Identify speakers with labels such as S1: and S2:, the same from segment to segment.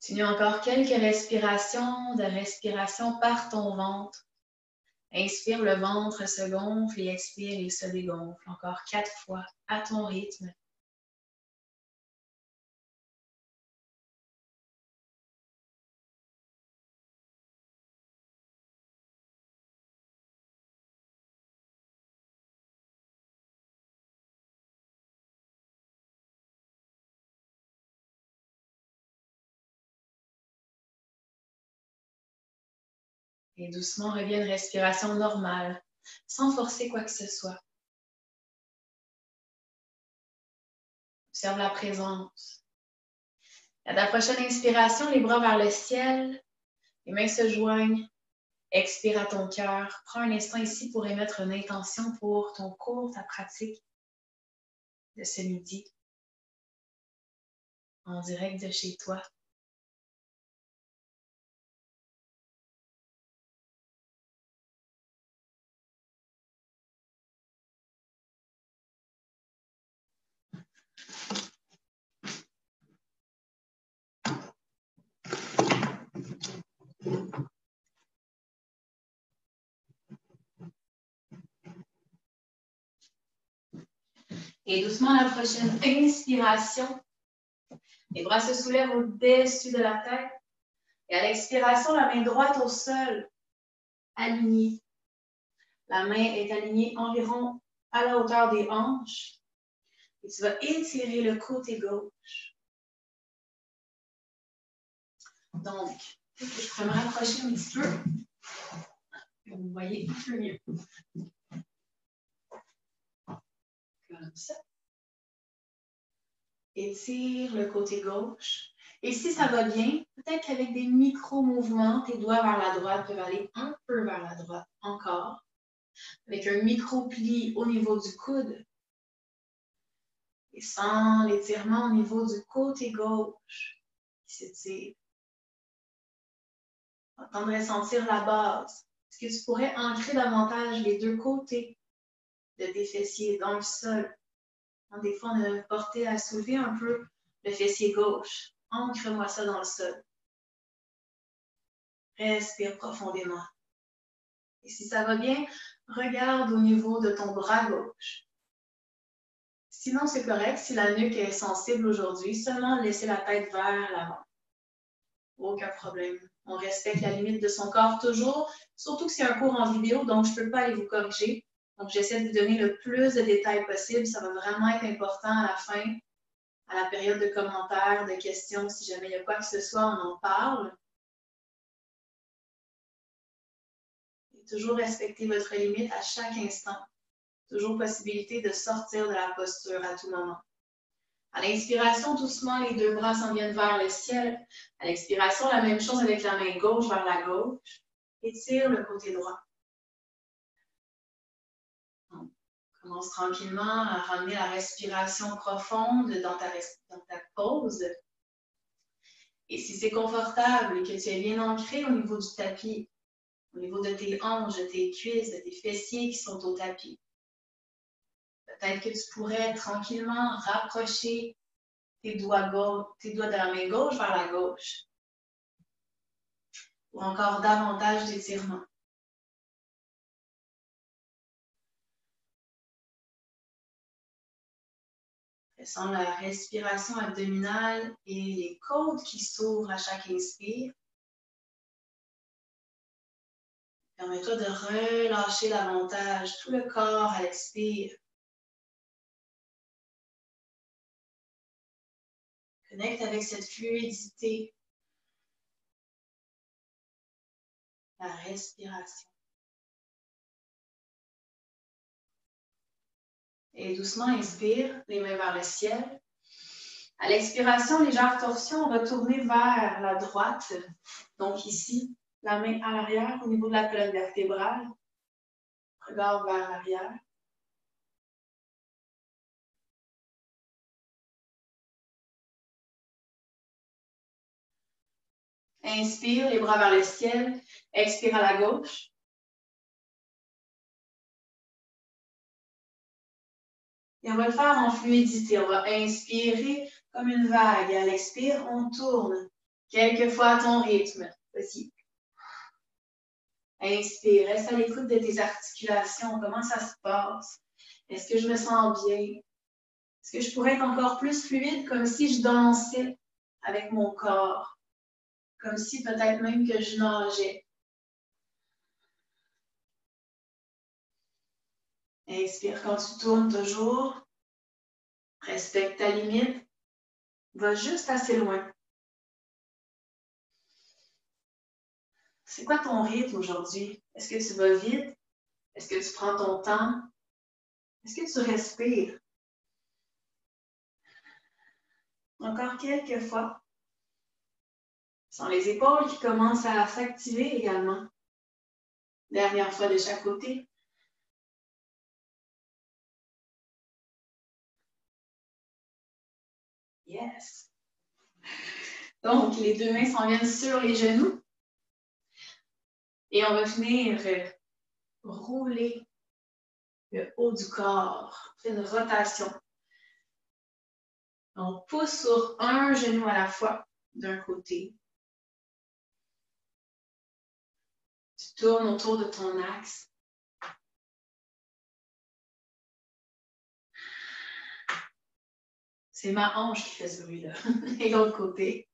S1: Continue encore quelques respirations de respiration par ton ventre. Inspire, le ventre se gonfle et expire, il se dégonfle. Encore 4 fois à ton rythme. Et doucement, reviens à une respiration normale, sans forcer quoi que ce soit. Observe la présence. À ta prochaine inspiration, les bras vers le ciel, les mains se joignent. Expire à ton cœur. Prends un instant ici pour émettre une intention pour ton cours, ta pratique de ce midi, en direct de chez toi. Et doucement, la prochaine inspiration, les bras se soulèvent au-dessus de la tête. Et à l'expiration, la main droite au sol, alignée. La main est alignée environ à la hauteur des hanches. Et tu vas étirer le côté gauche. Donc, je peux me rapprocher un petit peu. Vous voyez un peu mieux. Comme ça. Étire le côté gauche. Et si ça va bien, peut-être qu'avec des micro-mouvements, tes doigts vers la droite peuvent aller un peu vers la droite encore. Avec un micro-pli au niveau du coude. Et sans l'étirement au niveau du côté gauche qui s'étire. On va tendre à sentir la base. Est-ce que tu pourrais ancrer davantage les deux côtés de tes fessiers dans le sol? Des fois, on est porté à soulever un peu le fessier gauche. Ancre-moi ça dans le sol. Respire profondément. Et si ça va bien, regarde au niveau de ton bras gauche. Sinon, c'est correct. Si la nuque est sensible aujourd'hui, seulement laisser la tête vers l'avant. Aucun problème. On respecte la limite de son corps toujours, surtout que c'est un cours en vidéo, donc je ne peux pas aller vous corriger. Donc, j'essaie de vous donner le plus de détails possible. Ça va vraiment être important à la fin, à la période de commentaires, de questions. Si jamais il y a quoi que ce soit, on en parle. Et toujours respecter votre limite à chaque instant. Toujours possibilité de sortir de la posture à tout moment. À l'inspiration, doucement, les deux bras s'en viennent vers le ciel. À l'expiration, la même chose avec la main gauche vers la gauche. Étire le côté droit. Donc, commence tranquillement à ramener la respiration profonde dans ta pause. Et si c'est confortable et que tu es bien ancré au niveau du tapis, au niveau de tes hanches, de tes cuisses, de tes fessiers qui sont au tapis, peut-être que tu pourrais tranquillement rapprocher tes doigts de la main gauche vers la gauche. Ou encore davantage d'étirement. Ressens la respiration abdominale et les côtes qui s'ouvrent à chaque inspire. Permets-toi de relâcher davantage tout le corps à l'expire. Connecte avec cette fluidité. La respiration. Et doucement, inspire, les mains vers le ciel. À l'expiration, légère torsion, on va tourner vers la droite. Donc ici, la main à l'arrière au niveau de la colonne vertébrale. Regard vers l'arrière. Inspire, les bras vers le ciel. Expire à la gauche. Et on va le faire en fluidité. On va inspirer comme une vague. Et à l'expire, on tourne Quelques fois à ton rythme. Vas-y. Inspire. Reste à l'écoute de tes articulations. Comment ça se passe? Est-ce que je me sens bien? Est-ce que je pourrais être encore plus fluide, comme si je dansais avec mon corps? Comme si peut-être même que je nageais. Inspire quand tu tournes toujours. Respecte ta limite. Va juste assez loin. C'est quoi ton rythme aujourd'hui? Est-ce que tu vas vite? Est-ce que tu prends ton temps? Est-ce que tu respires? Encore quelques fois. Ce sont les épaules qui commencent à s'activer également. Dernière fois de chaque côté. Yes. Donc, les deux mains s'en viennent sur les genoux. Et on va venir rouler le haut du corps. On fait une rotation. On pousse sur un genou à la fois d'un côté. Tu tournes autour de ton axe. C'est ma hanche qui fait ce bruit-là. Et l'autre côté.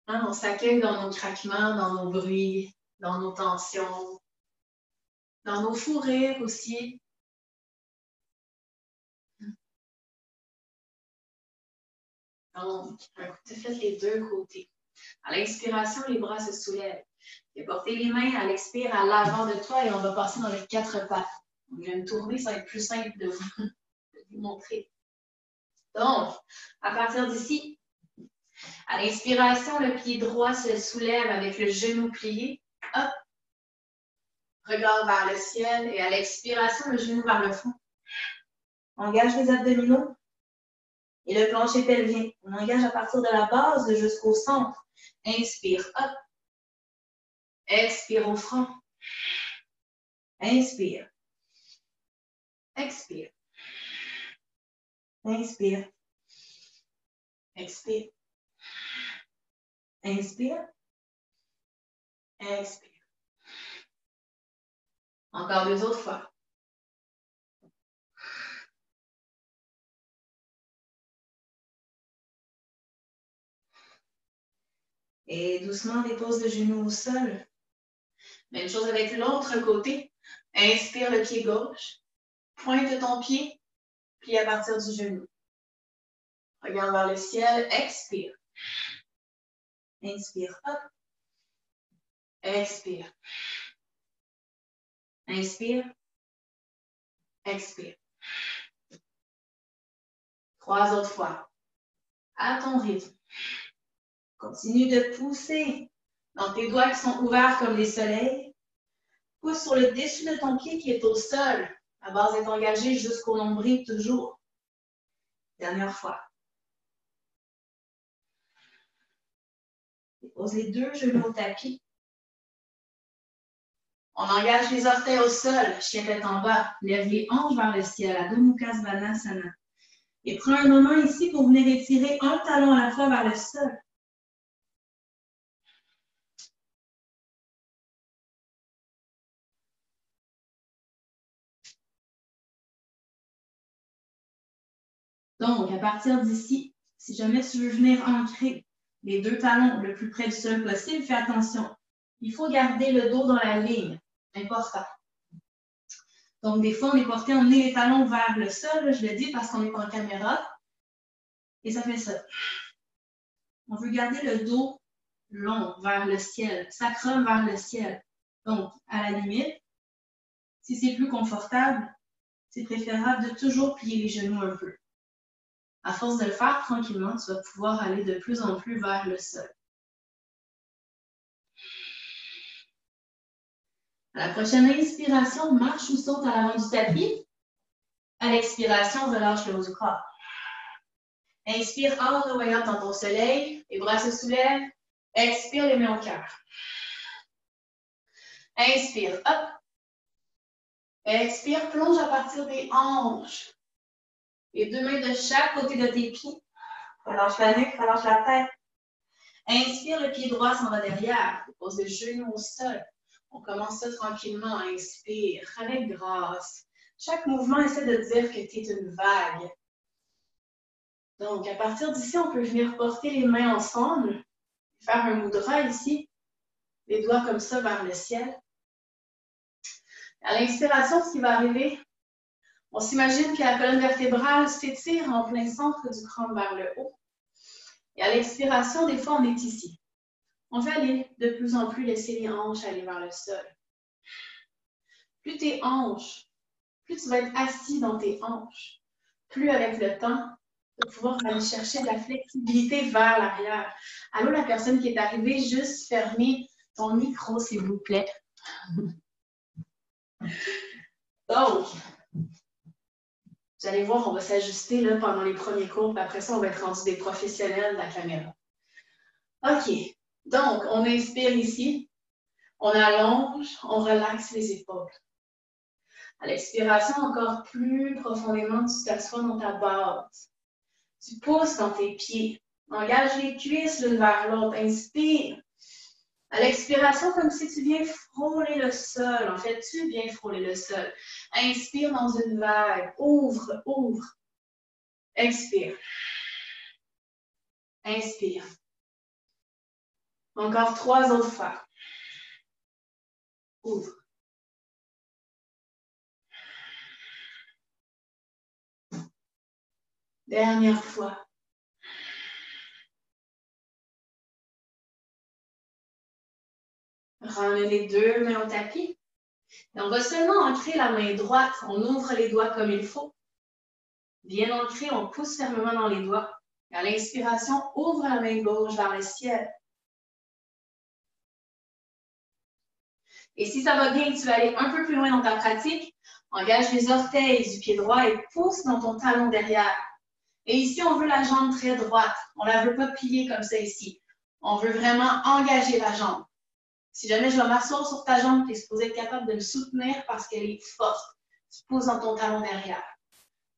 S1: Hein, on s'accueille dans nos craquements, dans nos bruits, dans nos tensions, dans nos fous rires aussi. Donc, un coup, tu fais les deux côtés. À l'inspiration, les bras se soulèvent. Et porter les mains à l'expire à l'avant de toi et on va passer dans les quatre pattes. Donc, je vais me tourner, ça va être plus simple de vous montrer. Donc, à partir d'ici, à l'inspiration, le pied droit se soulève avec le genou plié. Hop! Regard vers le ciel et à l'expiration, le genou vers le fond. Engage les abdominaux et le plancher pelvien. On engage à partir de la base jusqu'au centre. Inspire, hop. Expire au front. Inspire. Expire. Inspire. Expire. Inspire. Expire. Encore deux autres fois. Et doucement, dépose le genou au sol. Même chose avec l'autre côté. Inspire le pied gauche. Pointe ton pied. Plie à partir du genou. Regarde vers le ciel. Expire. Inspire. Hop. Expire. Inspire. Expire. 3 autres fois. À ton rythme. Continue de pousser dans tes doigts qui sont ouverts comme des soleils. Pousse sur le dessus de ton pied qui est au sol. La base est engagée jusqu'au nombril toujours. Dernière fois. Pose les deux genoux au tapis. On engage les orteils au sol, chien tête en bas. Lève les hanches vers le ciel, Adho Mukha Svanasana. Et prends un moment ici pour venir étirer un talon à la fois vers le sol. Donc, à partir d'ici, si jamais tu veux venir ancrer les deux talons le plus près du sol possible, fais attention. Il faut garder le dos dans la ligne. Important. Donc, des fois, on est porté à emmener les talons vers le sol. Je le dis parce qu'on est en caméra. Et ça fait ça. On veut garder le dos long vers le ciel, sacrum vers le ciel. Donc, à la limite, si c'est plus confortable, c'est préférable de toujours plier les genoux un peu. À force de le faire tranquillement, tu vas pouvoir aller de plus en plus vers le sol. À la prochaine inspiration, marche ou saute à l'avant du tapis. À l'expiration, relâche le haut du corps. Inspire all the way up dans ton soleil. Les bras se soulèvent. Expire, les mains au cœur. Inspire, hop. Expire, plonge à partir des hanches. Les deux mains de chaque côté de tes pieds. Relâche la nuque, relâche la tête. Inspire, le pied droit s'en va derrière. Pose le genou au sol. On commence ça tranquillement. Inspire avec grâce. Chaque mouvement essaie de dire que tu es une vague. Donc, à partir d'ici, on peut venir porter les mains ensemble. Faire un mudra ici. Les doigts comme ça vers le ciel. À l'inspiration, ce qui va arriver, on s'imagine que la colonne vertébrale s'étire en plein centre du crâne vers le haut. Et à l'expiration, des fois, on est ici. On va aller de plus en plus laisser les hanches aller vers le sol. Plus tes hanches, plus tu vas être assis dans tes hanches, plus avec le temps, tu vas pouvoir aller chercher de la flexibilité vers l'arrière. Allô, la personne qui est arrivée, juste fermer ton micro, s'il vous plaît. Donc, vous allez voir, on va s'ajuster là pendant les premiers cours, puis après ça, on va être rendu des professionnels de la caméra. OK. Donc, on inspire ici, on allonge, on relaxe les épaules. À l'expiration, encore plus profondément, tu t'assois dans ta base. Tu pousses dans tes pieds. Engage les cuisses l'une vers l'autre. Inspire. À l'expiration, comme si tu viens frôler le sol. En fait, tu viens frôler le sol. Inspire dans une vague. Ouvre, ouvre. Expire. Inspire. Encore 3 autres fois. Ouvre. Dernière fois. Ramène les 2 mains au tapis. Et on va seulement ancrer la main droite. On ouvre les doigts comme il faut. Bien ancré, on pousse fermement dans les doigts. Et à l'inspiration, ouvre la main gauche vers le ciel. Et si ça va bien, tu vas aller un peu plus loin dans ta pratique. Engage les orteils du pied droit et pousse dans ton talon derrière. Et ici, on veut la jambe très droite. On ne la veut pas plier comme ça ici. On veut vraiment engager la jambe. Si jamais je vais m'asseoir sur ta jambe, tu es supposé être capable de me soutenir parce qu'elle est forte. Tu pousses dans ton talon derrière.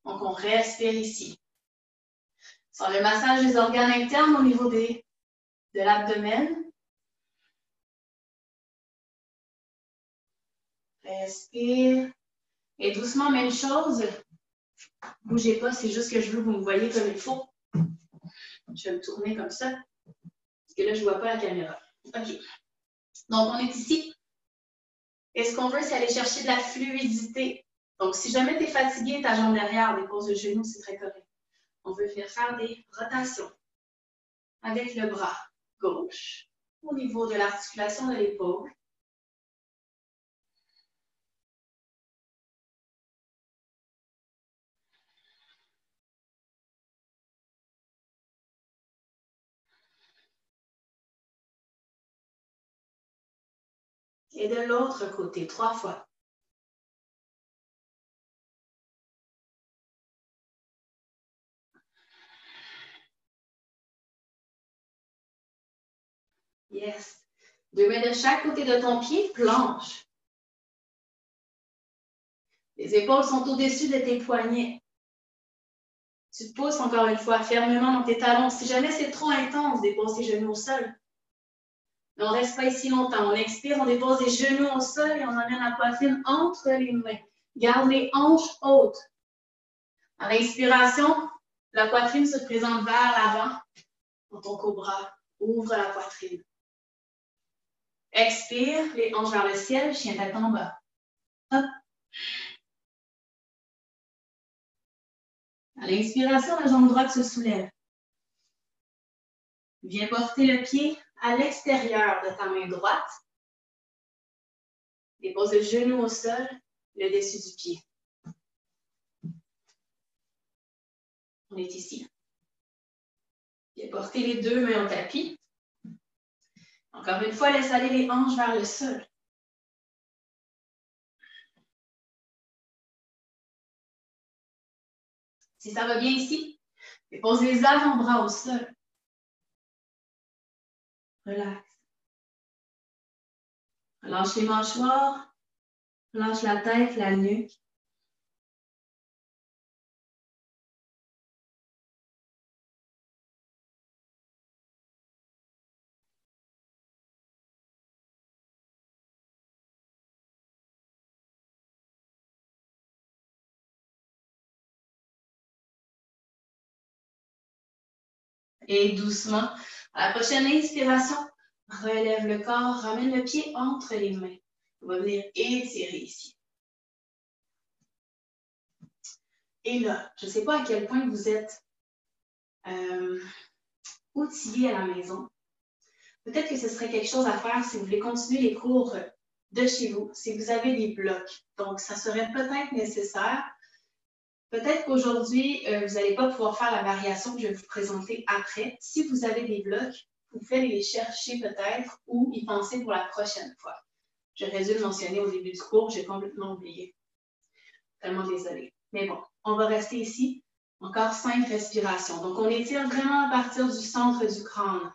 S1: Donc, on respire ici. Sur le massage des organes internes au niveau de l'abdomen. Respire. Et doucement, même chose. Bougez pas, c'est juste que je veux que vous me voyez comme il faut. Je vais me tourner comme ça. Parce que là, je ne vois pas la caméra. OK. Donc, on est ici. Et ce qu'on veut, c'est aller chercher de la fluidité. Donc, si jamais tu es fatigué, ta jambe derrière, dépose le genou, c'est très correct. On veut faire des rotations avec le bras gauche au niveau de l'articulation de l'épaule. Et de l'autre côté, 3 fois. Yes. 2 mains de chaque côté de ton pied, planche. Les épaules sont au-dessus de tes poignets. Tu te pousses encore une fois fermement dans tes talons. Si jamais c'est trop intense, dépose tes genoux au sol. Mais on ne reste pas ici longtemps. On expire, on dépose les genoux au sol et on emmène la poitrine entre les mains. Garde les hanches hautes. À l'inspiration, la poitrine se présente vers l'avant. Dans ton cobra, ouvre la poitrine. Expire, les hanches vers le ciel, chien tête en bas. Hop. À l'inspiration, la jambe droite se soulève. Viens porter le pied à l'extérieur de ta main droite. Dépose le genou au sol, le dessus du pied. On est ici. Viens porter les 2 mains au tapis. Encore une fois, laisse aller les hanches vers le sol. Si ça va bien ici, dépose les avant-bras au sol. Relax. Relâche les mâchoires. Relâche la tête, la nuque. Et doucement, à la prochaine inspiration, relève le corps, ramène le pied entre les mains. On va venir étirer ici. Et là, je ne sais pas à quel point vous êtes outillés à la maison. Peut-être que ce serait quelque chose à faire si vous voulez continuer les cours de chez vous, si vous avez des blocs. Donc, ça serait peut-être nécessaire. Peut-être qu'aujourd'hui, vous n'allez pas pouvoir faire la variation que je vais vous présenter après. Si vous avez des blocs, vous pouvez les chercher peut-être ou y penser pour la prochaine fois. J'aurais dû le mentionner au début du cours, j'ai complètement oublié. Tellement désolée. Mais bon, on va rester ici. Encore 5 respirations. Donc, on étire vraiment à partir du centre du crâne.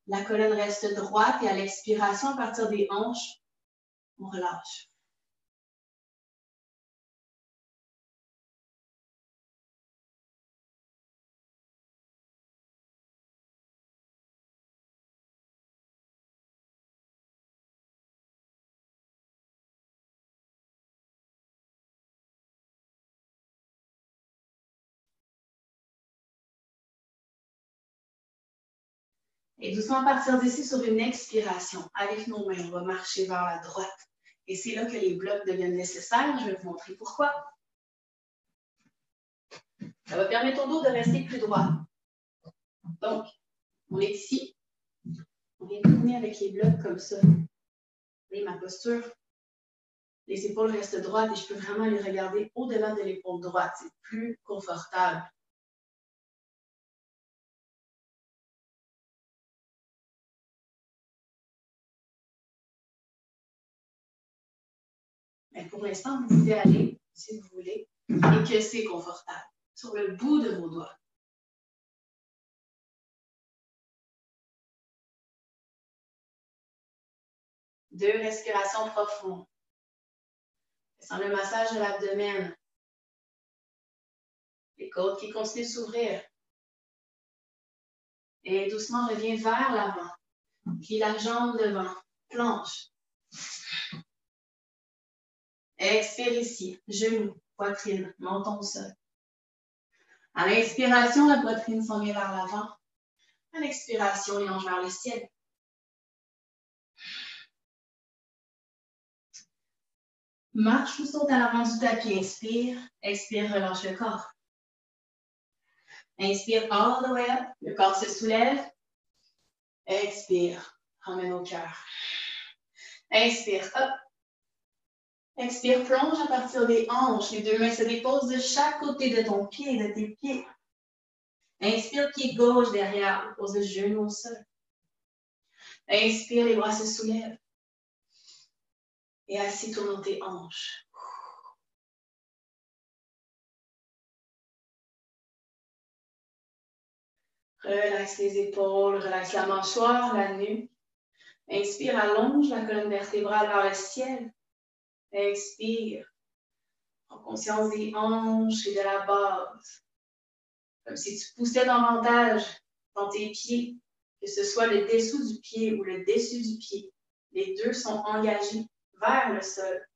S1: La colonne reste droite et à l'expiration, à partir des hanches, on relâche. Et doucement, à partir d'ici, sur une expiration, avec nos mains, on va marcher vers la droite. Et c'est là que les blocs deviennent nécessaires. Je vais vous montrer pourquoi. Ça va permettre au dos de rester plus droit. Donc, on est ici. On vient tourner avec les blocs comme ça. Vous voyez ma posture? Les épaules restent droites et je peux vraiment les regarder au-delà de l'épaule droite. C'est plus confortable. Mais pour l'instant, vous pouvez aller, si vous voulez, et que c'est confortable, sur le bout de vos doigts. Deux respirations profondes. Sans le massage de l'abdomen. Les côtes qui continuent de s'ouvrir. Et doucement, reviens vers l'avant. Plie la jambe devant. Planche. Expire ici. Genoux, poitrine, menton au sol. À l'inspiration, la poitrine s'en vient vers l'avant. À l'expiration, les hanches vers le ciel. Marche ou saute à l'avant du tapis. Inspire. Expire, relâche le corps. Inspire all the way up. Le corps se soulève. Expire. Ramène au cœur. Inspire, hop. Expire, plonge à partir des hanches. Les deux mains se déposent de chaque côté de ton pied, de tes pieds. Inspire, pied gauche derrière. Pose le genou au sol. Inspire, les bras se soulèvent. Et assis, tourne tes hanches. Relaxe les épaules, relaxe la mâchoire, la nuque. Inspire, allonge la colonne vertébrale vers le ciel. Expire. Prends conscience des hanches et de la base. Comme si tu poussais davantage dans tes pieds, que ce soit le dessous du pied ou le dessus du pied. Les deux sont engagés vers le sol.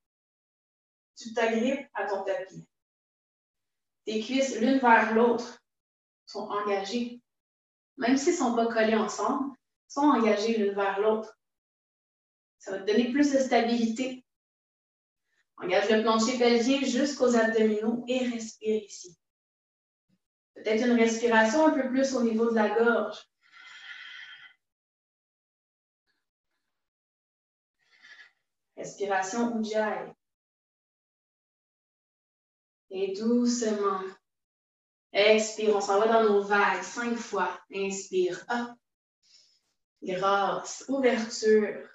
S1: Tu t'agrippes à ton tapis. Tes cuisses l'une vers l'autre sont engagées. Même s'ils ne sont pas collés ensemble, sont engagés l'une vers l'autre. Ça va te donner plus de stabilité. Engage le plancher pelvien jusqu'aux abdominaux et respire ici. Peut-être une respiration un peu plus au niveau de la gorge. Respiration Ujjayi. Et doucement, expire. On s'en va dans nos vagues 5 fois. Inspire. Hop. Grâce. Ouverture.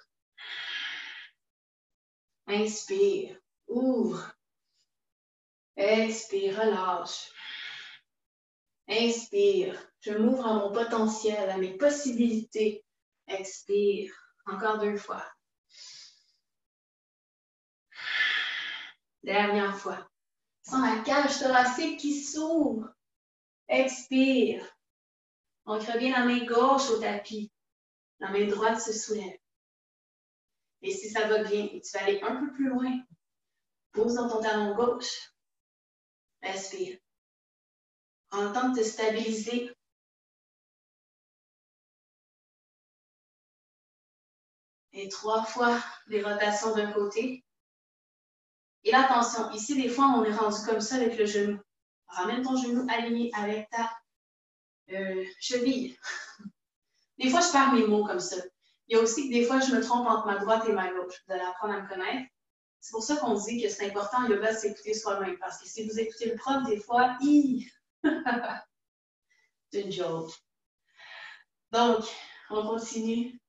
S1: Inspire. Ouvre. Expire. Relâche. Inspire. Je m'ouvre à mon potentiel, à mes possibilités. Expire. Encore 2 fois. Dernière fois. Sens la cage thoracique qui s'ouvre. Expire. Ancre bien la main gauche au tapis. La main droite se soulève. Et si ça va bien et tu vas aller un peu plus loin, pose dans ton talon gauche. Respire. Prends le temps de te stabiliser. Et 3 fois les rotations d'un côté. Et là, attention, ici, des fois, on est rendu comme ça avec le genou. Ramène ton genou aligné avec ta cheville. Des fois, je perds mes mots comme ça. Il y a aussi que des fois, je me trompe entre ma droite et ma gauche. Vous allez apprendre à me connaître. C'est pour ça qu'on dit que c'est important, le yoga, c'est écouter soi-même. Parce que si vous écoutez le prof, des fois, c'est une joke. Donc, on continue.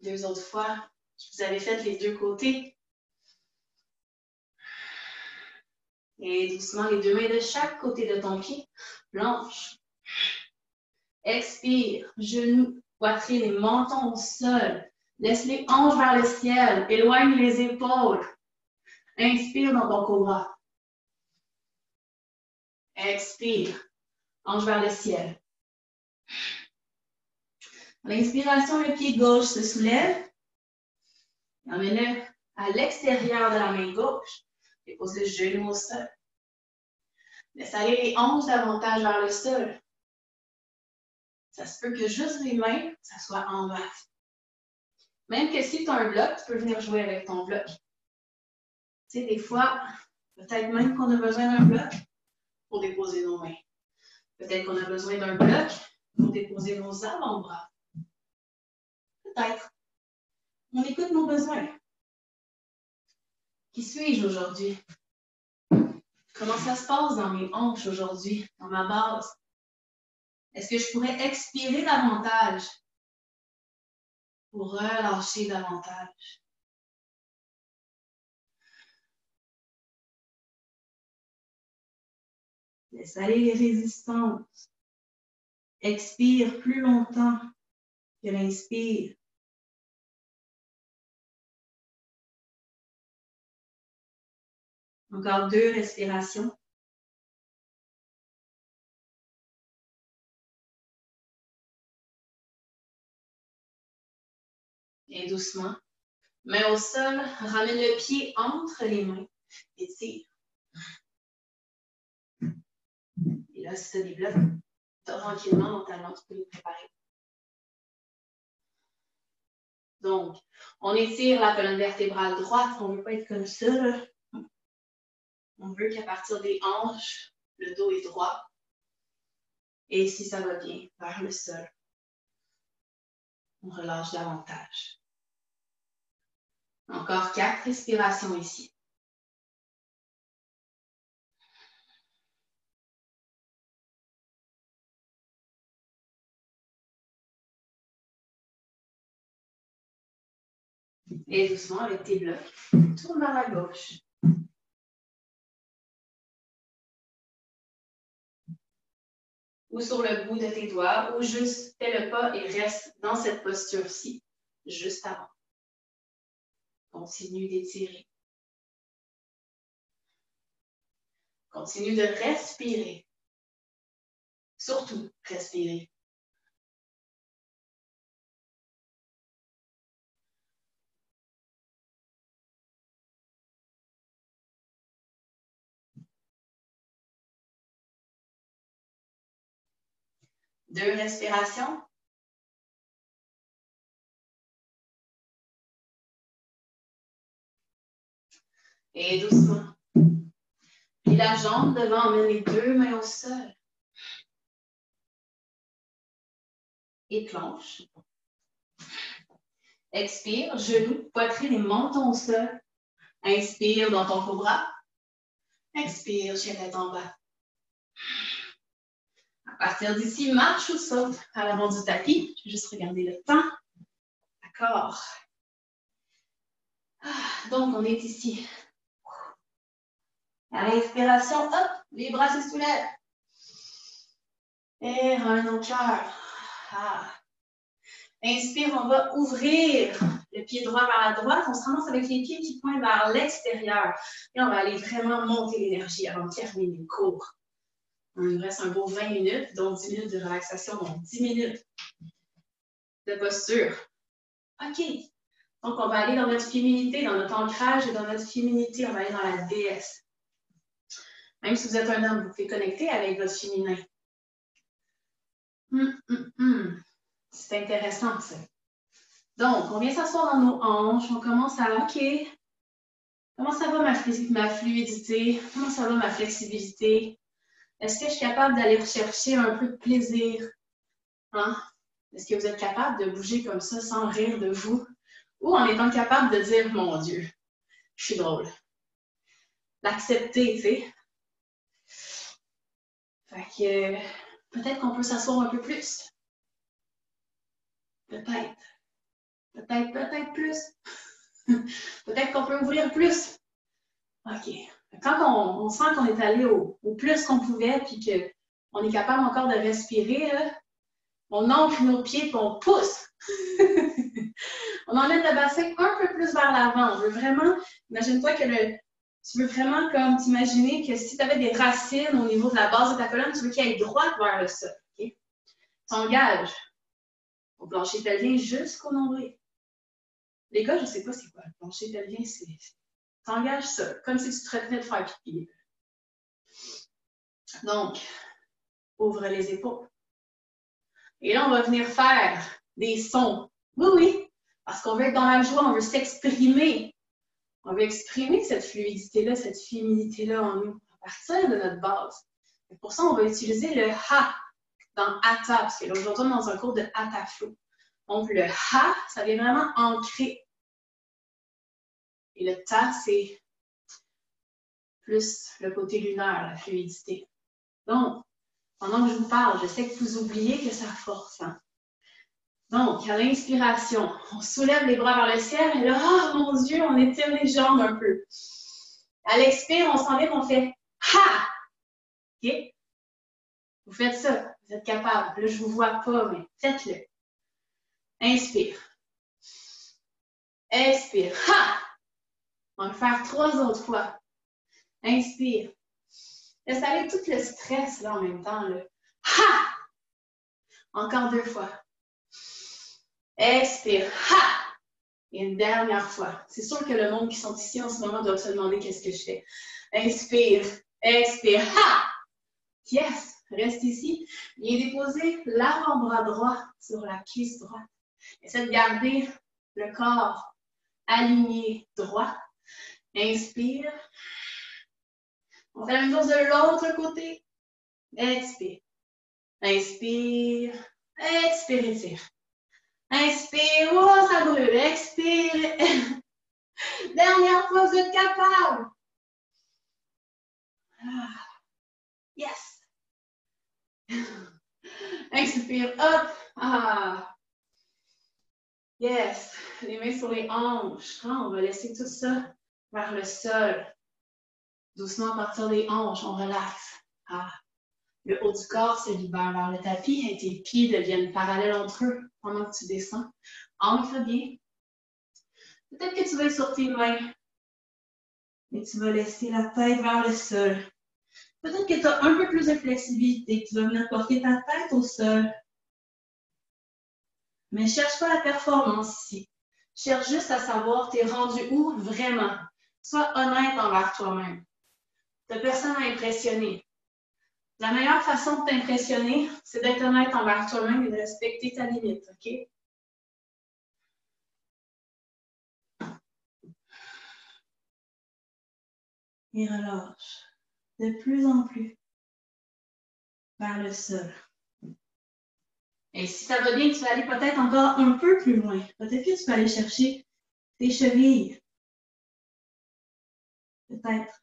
S1: 2 autres fois. Vous avez fait les 2 côtés. Et doucement, les 2 mains de chaque côté de ton pied. Planche. Expire. Genoux, poitrine et menton au sol. Laisse les hanches vers le ciel. Éloigne les épaules. Inspire dans ton cobra. Expire. Hanches vers le ciel. À l'inspiration, le pied gauche se soulève. Emmène-le à l'extérieur de la main gauche. Dépose le genou au sol. Laisse aller les hanches davantage vers le sol. Ça se peut que juste les mains, ça soit en bas. Même que si tu as un bloc, tu peux venir jouer avec ton bloc. Tu sais, des fois, peut-être même qu'on a besoin d'un bloc pour déposer nos mains. Peut-être qu'on a besoin d'un bloc pour déposer nos avant-bras. Peut-être. On écoute nos besoins. Qui suis-je aujourd'hui? Comment ça se passe dans mes hanches aujourd'hui, dans ma base? Est-ce que je pourrais expirer davantage pour relâcher davantage? Laisse aller les résistances. Expire plus longtemps que l'inspire. Encore 2 respirations. Et doucement, main au sol, ramène le pied entre les mains et tire. Et là, si tu as des blocs, tranquillement, mentalement, tu peux les préparer. Donc, on étire la colonne vertébrale droite. On ne veut pas être comme ça, là. On veut qu'à partir des hanches, le dos est droit. Et si ça va bien, vers le sol, on relâche davantage. Encore 4 respirations ici. Et doucement, avec tes blocs, tourne vers la gauche. Ou sur le bout de tes doigts, ou juste fais le pas et reste dans cette posture-ci, juste avant. Continue d'étirer. Continue de respirer. Surtout, respirer. Deux respirations. Et doucement. Puis la jambe devant, emmène les 2 mains au sol. Et planche. Expire, genoux, poitrine et menton au sol. Inspire dans ton cobra. Expire, chien tête en bas. À partir d'ici, marche ou saute à l'avant du tapis. Je vais juste regarder le temps. D'accord. Donc, on est ici. À l'inspiration, hop, les bras se soulèvent. Et ramène au cœur. Inspire, on va ouvrir le pied droit vers la droite. On se ramasse avec les pieds qui pointent vers l'extérieur. Et on va aller vraiment monter l'énergie avant de terminer le cours. Il nous reste un beau 20 minutes, donc 10 minutes de relaxation, donc 10 minutes de posture. OK. Donc, on va aller dans notre féminité, dans notre ancrage et dans notre féminité, on va aller dans la déesse. Même si vous êtes un homme, vous pouvez connecter avec votre féminin. C'est intéressant, ça. Donc, on vient s'asseoir dans nos hanches, on commence à, OK, comment ça va ma fluidité? Comment ça va ma flexibilité? Est-ce que je suis capable d'aller rechercher un peu de plaisir? Hein? Est-ce que vous êtes capable de bouger comme ça sans rire de vous? Ou en étant capable de dire, mon Dieu, je suis drôle. L'accepter, tu sais. Fait que peut-être qu'on peut s'asseoir un peu plus. Peut-être. Peut-être plus. Peut-être qu'on peut ouvrir plus. OK. Quand on sent qu'on est allé au plus qu'on pouvait, puis qu'on est capable encore de respirer, là, on ancre nos pieds et on pousse. On emmène le bassin un peu plus vers l'avant. On veut vraiment, imagine-toi que tu veux vraiment comme t'imaginer que si tu avais des racines au niveau de la base de ta colonne, tu veux qu'elle aille droite vers le sol. Okay? T'engages au plancher pelvien jusqu'au nombril. Les gars, je ne sais pas c'est quoi. Le plancher pelvien, c'est. T'engages ça, comme si tu te retenais de faire pipi. Donc, ouvre les épaules. Et là, on va venir faire des sons. Oui, oui, parce qu'on veut être dans la joie, on veut s'exprimer. On veut exprimer cette fluidité-là, cette féminité-là en nous, à partir de notre base. Et pour ça, on va utiliser le ha dans Hatha, parce que là, aujourd'hui, on est dans un cours de Hatha Flow. Donc, le ha, ça vient vraiment ancrer. Et le ta, c'est plus le côté lunaire, la fluidité. Donc, pendant que je vous parle, je sais que vous oubliez que ça force. Hein? Donc, à l'inspiration, on soulève les bras vers le ciel et là, oh mon Dieu, on étire les jambes un peu. À l'expire, on s'en vient, on fait ha! OK? Vous faites ça, vous êtes capable. Là, je ne vous vois pas, mais faites-le. Inspire. Expire. Ha! On va le faire 3 autres fois. Inspire. Laisse aller tout le stress là en même temps. Là. Ha! Encore 2 fois. Expire. Ha! Et une dernière fois. C'est sûr que le monde qui sont ici en ce moment doit se demander qu'est-ce que je fais. Inspire. Expire. Ha! Yes! Reste ici. Viens déposer l'avant-bras droit sur la cuisse droite. Essaie de garder le corps aligné droit. Inspire. On fait la même chose de l'autre côté. Expire. Inspire. Expire, étire. Inspire. Oh, ça brûle. Expire. Dernière fois, vous êtes capable. Yes. Expire. Hop. Ah. Yes. Les mains sur les hanches. Ah, on va laisser tout ça vers le sol. Doucement à partir des hanches, on relaxe. Ah. Le haut du corps se libère vers le tapis et tes pieds deviennent parallèles entre eux pendant que tu descends. Ancre bien. Peut-être que tu vas être sur tes mains, mais tu vas laisser la tête vers le sol. Peut-être que tu as un peu plus de flexibilité, tu vas venir porter ta tête au sol. Mais ne cherche pas la performance ici. Cherche juste à savoir, tu es rendu où vraiment. Sois honnête envers toi-même. Tu n'as personne à impressionner. La meilleure façon de t'impressionner, c'est d'être honnête envers toi-même et de respecter ta limite, OK? Et relâche de plus en plus vers le sol. Et si ça va bien, tu vas aller peut-être encore un peu plus loin. Peut-être que tu peux aller chercher tes chevilles. Peut-être.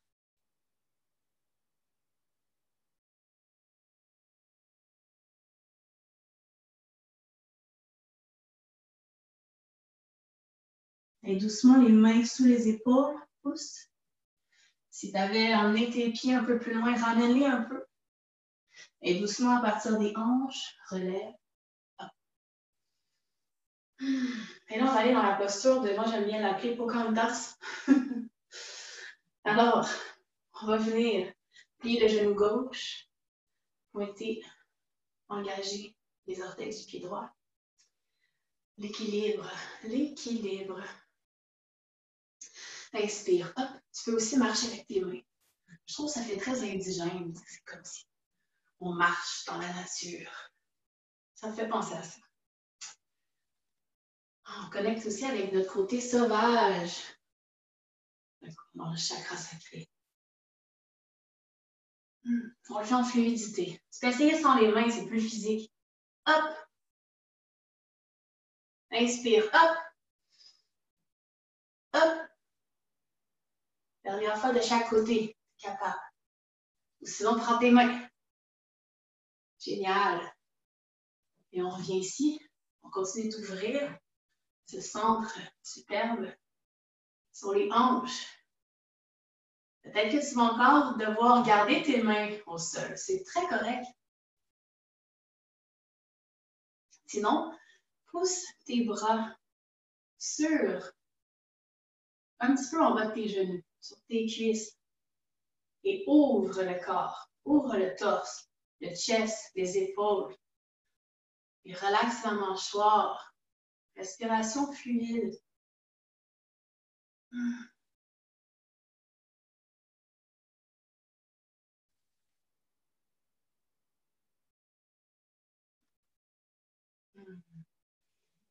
S1: Et doucement, les mains sous les épaules, pousse. Si tu avais emmené tes pieds un peu plus loin, ramène-les un peu. Et doucement, à partir des hanches, relève. Hop. Et là, on va aller dans la posture de, moi j'aime bien l'appeler Pocahontas. Alors, on va venir plier le genou gauche, pointer, engager les orteils du pied droit. L'équilibre, l'équilibre. Inspire, hop, tu peux aussi marcher avec tes mains. Je trouve que ça fait très indigène, c'est comme si on marche dans la nature. Ça me fait penser à ça. On connecte aussi avec notre côté sauvage dans le chakra sacré. On le fait en fluidité. Tu peux essayer sans les mains, c'est plus physique. Hop! Inspire, hop! Hop! Dernière fois de chaque côté, capable. Ou sinon, prends tes mains. Génial. Et on revient ici. On continue d'ouvrir ce centre superbe sur les hanches. Peut-être que tu vas encore devoir garder tes mains au sol. C'est très correct. Sinon, pousse tes bras sur, un petit peu en bas de tes genoux, sur tes cuisses. Et ouvre le corps, ouvre le torse, le chest, les épaules. Et relaxe la mâchoire. Respiration fluide.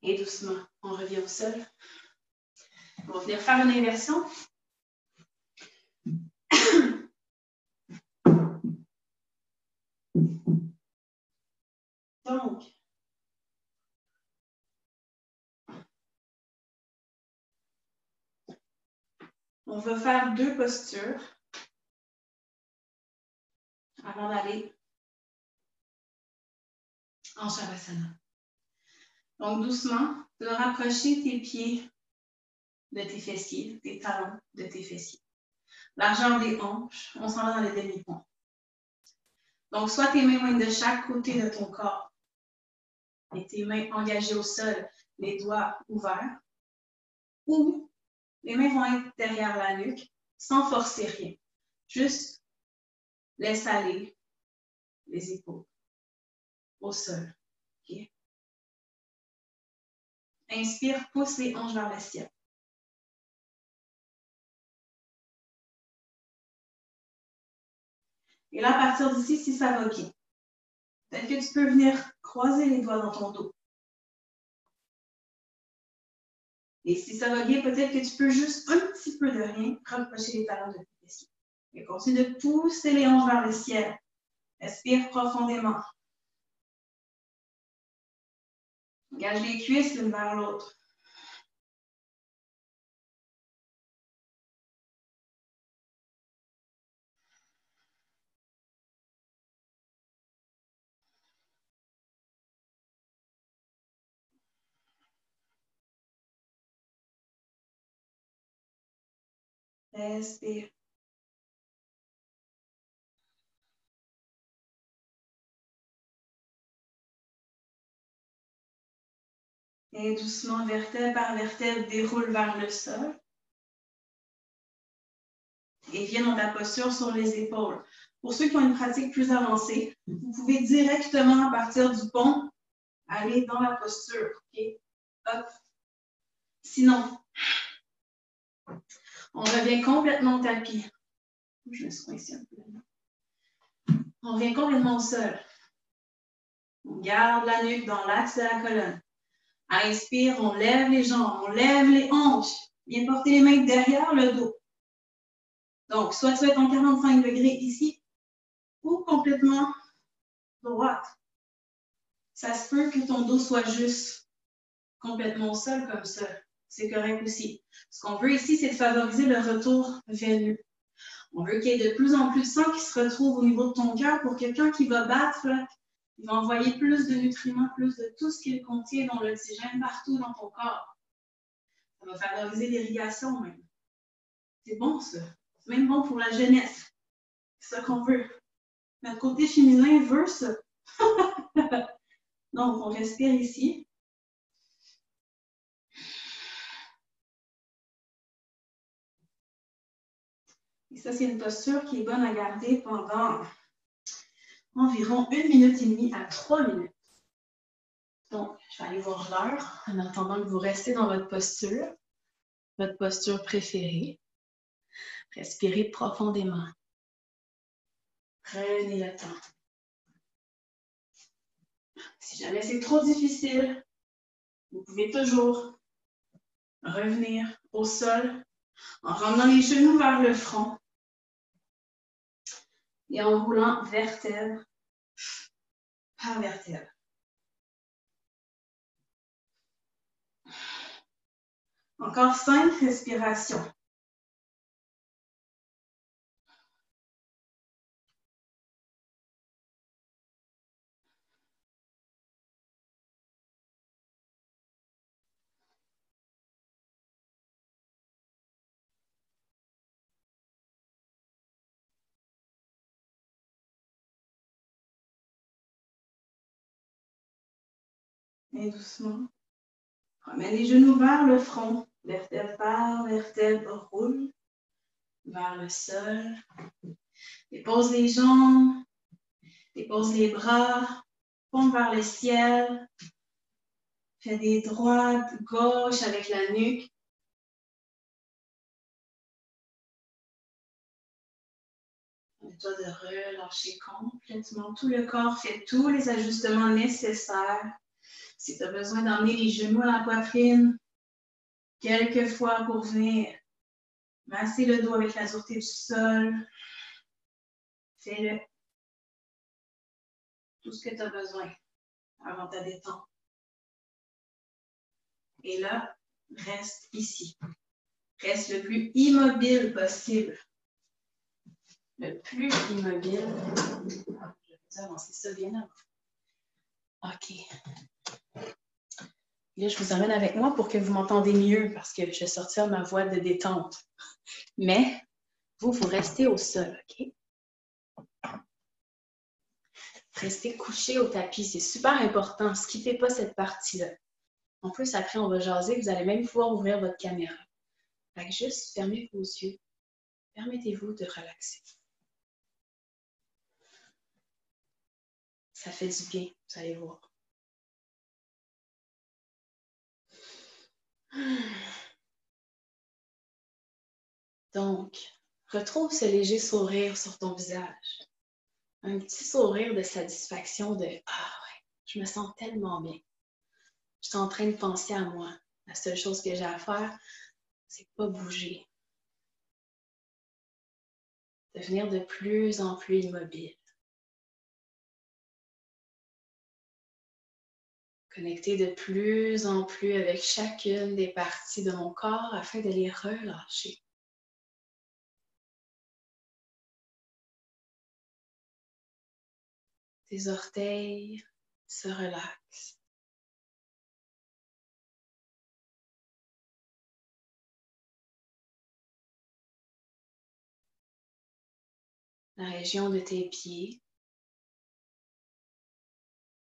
S1: Et doucement, on revient au sol. On va venir faire une inversion. Donc, on va faire 2 postures avant d'aller en Shavasana. Donc, doucement, tu vas rapprocher tes pieds de tes fessiers, tes talons de tes fessiers. Largeur des hanches, on s'en va dans les demi-ponts. Donc, soit tes mains vont être de chaque côté de ton corps et tes mains engagées au sol, les doigts ouverts, ou les mains vont être derrière la nuque sans forcer rien. Juste laisse aller les épaules au sol. Okay? Inspire, pousse les hanches vers le ciel. Et là, à partir d'ici, si ça va bien, peut-être que tu peux venir croiser les doigts dans ton dos. Et si ça va bien, peut-être que tu peux juste un petit peu de rien rapprocher les talons de tes fessiers. Et continue de pousser les hanches vers le ciel. Respire profondément. Engage les cuisses l'une vers l'autre. Respire. Et doucement, vertèbre par vertèbre, déroule vers le sol. Et viens dans ta posture sur les épaules. Pour ceux qui ont une pratique plus avancée, vous pouvez directement, à partir du pont, aller dans la posture. Okay? Hop. Sinon, on revient complètement au tapis. Je me suis coincée un peu. On revient complètement au sol. On garde la nuque dans l'axe de la colonne. Inspire, on lève les jambes, on lève les hanches. Viens porter les mains derrière le dos. Donc, soit tu vas être en 45 degrés ici, ou complètement droite. Ça se peut que ton dos soit juste complètement au sol comme ça. C'est correct aussi. Ce qu'on veut ici, c'est de favoriser le retour veineux. On veut qu'il y ait de plus en plus de sang qui se retrouve au niveau de ton cœur pour quelqu'un qui va battre, là, il va envoyer plus de nutriments, plus de tout ce qu'il contient dans l'oxygène partout dans ton corps. Ça va favoriser l'irrigation même. C'est bon ça. C'est même bon pour la jeunesse. C'est ça qu'on veut. Notre côté féminin veut ça. Donc, on respire ici. Et ça, c'est une posture qui est bonne à garder pendant environ 1 minute et demie à 3 minutes. Donc, je vais aller voir l'heure en attendant que vous restez dans votre posture préférée. Respirez profondément. Prenez le temps. Si jamais c'est trop difficile, vous pouvez toujours
S2: Revenir au sol en ramenant les genoux vers le front et en roulant vertèbre par vertèbre. Encore 5 respirations. Et doucement, ramène les genoux vers le front, vertèbre par vertèbre, roule vers le sol. Dépose les jambes, dépose les bras, pompe vers le ciel. Fais des droites, gauche avec la nuque. Toi de relâcher complètement tout le corps. Fais tous les ajustements nécessaires. Si tu as besoin d'emmener les genoux à la poitrine, quelques fois pour venir masser le dos avec la dureté du sol, fais-le. Tout ce que tu as besoin avant ta détente. Et là, reste ici. Reste le plus immobile possible. Le plus immobile. Je vais avancer ça bien avant. OK. Là, je vous emmène avec moi pour que vous m'entendez mieux parce que je vais sortir ma voix de détente. Mais, vous restez au sol, OK? Restez couché au tapis, c'est super important. Skippez pas cette partie-là. En plus, après, on va jaser. Vous allez même pouvoir ouvrir votre caméra. Fait que juste fermez vos yeux. Permettez-vous de relaxer. Ça fait du bien, vous allez voir. Donc, retrouve ce léger sourire sur ton visage. Un petit sourire de satisfaction de « Ah ouais, je me sens tellement bien. Je suis en train de penser à moi. La seule chose que j'ai à faire, c'est pas bouger. » Devenir de plus en plus immobile. Connecter de plus en plus avec chacune des parties de mon corps afin de les relâcher. Tes orteils se relaxent. La région de tes pieds,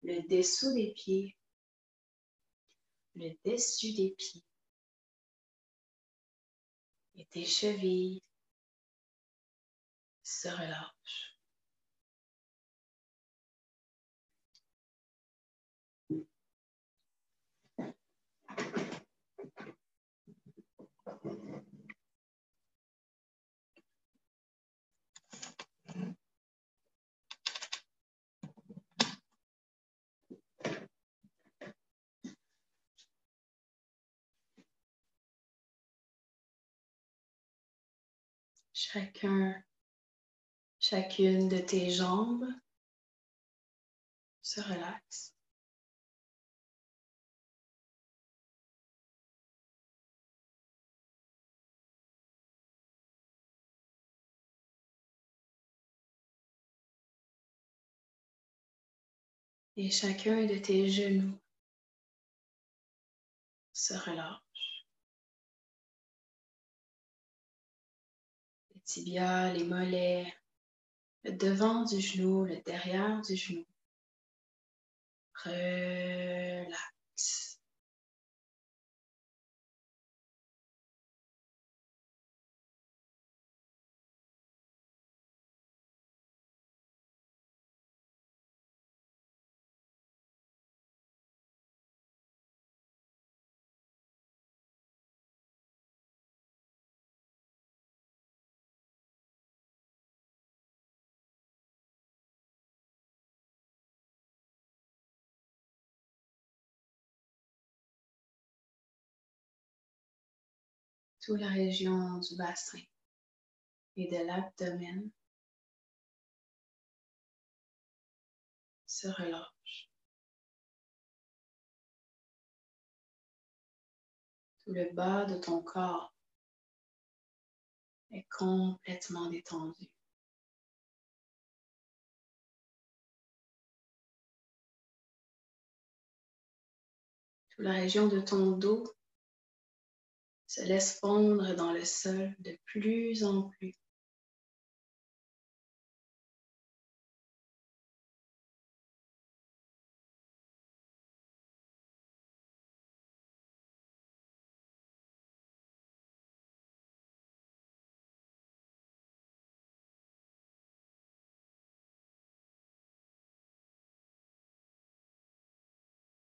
S2: le dessous des pieds, le dessus des pieds et tes chevilles se relâchent. Chacune de tes jambes se relaxe. Et chacun de tes genoux se relâche. Les tibias, les mollets, le devant du genou, le derrière du genou. Relaxe.
S1: toute la région du bassin et de l'abdomen se relâche. Tout le bas de ton corps est complètement détendu. Toute la région de ton dos se laisse fondre dans le sol de plus en plus.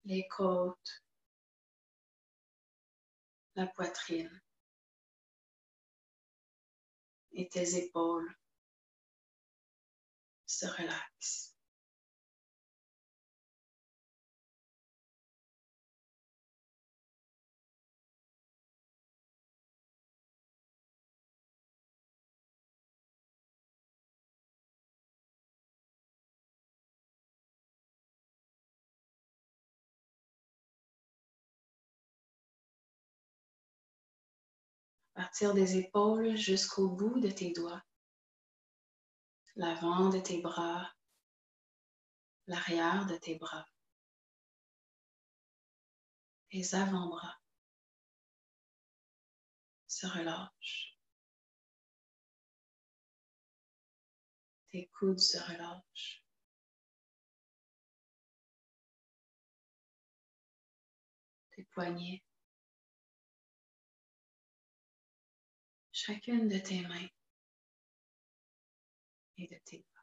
S1: Les côtes, la poitrine et tes épaules se relaxent. À partir des épaules jusqu'au bout de tes doigts, l'avant de tes bras, l'arrière de tes bras, tes avant-bras se relâchent. Tes coudes se relâchent. Tes poignets. Chacune de tes mains et de tes bras.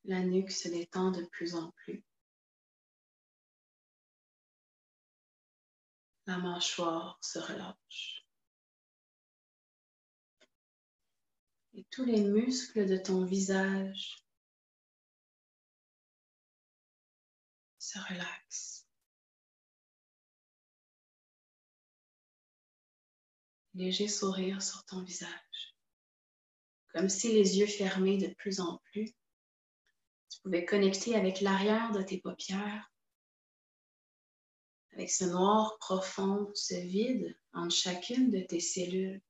S1: La nuque se détend de plus en plus. La mâchoire se relâche. Et tous les muscles de ton visage se relaxent. Léger sourire sur ton visage. Comme si les yeux fermés de plus en plus, tu pouvais connecter avec l'arrière de tes paupières, avec ce noir profond, ce vide entre chacune de tes cellules,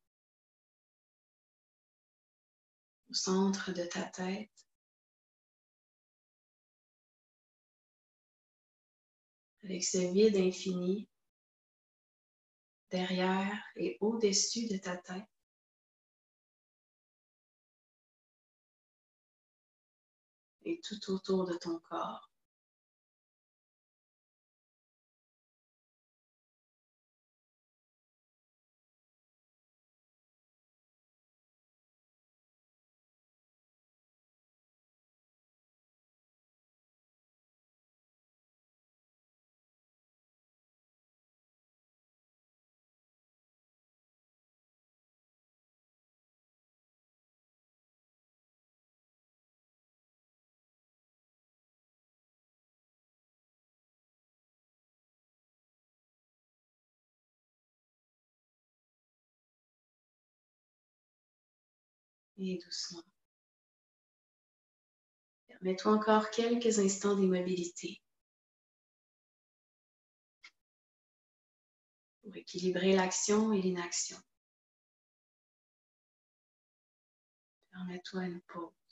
S1: au centre de ta tête. Avec ce vide infini derrière et au-dessus de ta tête. Et tout autour de ton corps. Et doucement. Permets-toi encore quelques instants d'immobilité pour équilibrer l'action et l'inaction. Permets-toi une pause.